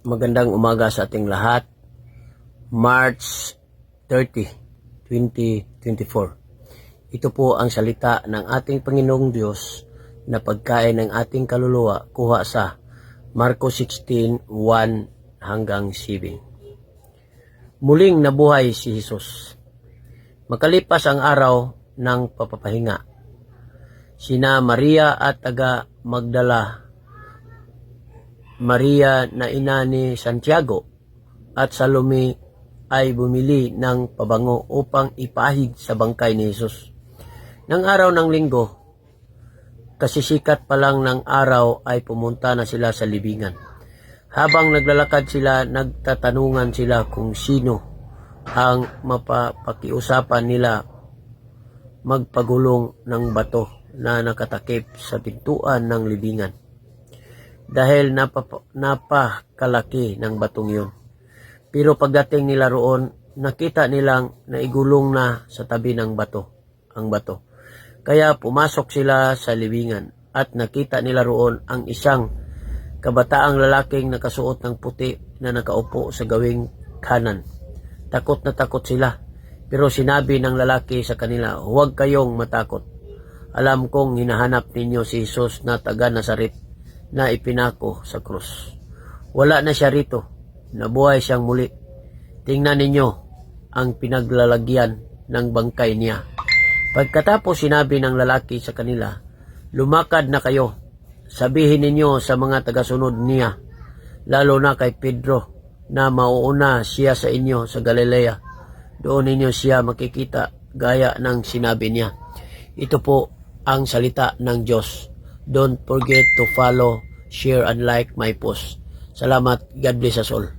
Magandang umaga sa ating lahat. March 30, 2024. Ito po ang salita ng ating Panginoong Diyos na pagkain ng ating kaluluwa kuha sa Marcos 16:1 hanggang 7. Muling nabuhay si Jesus. Makalipas ang araw ng papapahinga, sina Maria at taga Magdala, Maria na ina ni Santiago at Salome ay bumili ng pabango upang ipahid sa bangkay ni Jesus. Nang araw ng linggo, kasisikat pa lang ng araw ay pumunta na sila sa libingan. Habang naglalakad sila, nagtatanungan sila kung sino ang mapapakiusapan nila magpagulong ng bato na nakatakip sa pintuan ng libingan. Dahil napakalaki ng batong yun. Pero pagdating nila roon, nakita nilang naigulong na sa tabi ng bato, ang bato. Kaya pumasok sila sa libingan at nakita nila roon ang isang kabataang lalaking nakasuot ng puti na nakaupo sa gawing kanan. Takot na takot sila. Pero sinabi ng lalaki sa kanila, "Huwag kayong matakot. Alam kong hinahanap ninyo si Jesus na taga Nazaret na ipinako sa krus. Wala na siya rito. Nabuhay siyang muli. Tingnan ninyo ang pinaglalagyan ng bangkay niya." Pagkatapos sinabi ng lalaki sa kanila, "Lumakad na kayo. Sabihin ninyo sa mga tagasunod niya, lalo na kay Pedro, na mauuna siya sa inyo sa Galilea. Doon ninyo siya makikita gaya ng sinabi niya." Ito po ang salita ng Diyos. Don't forget to follow, share, and like my post. Salamat. God bless us all.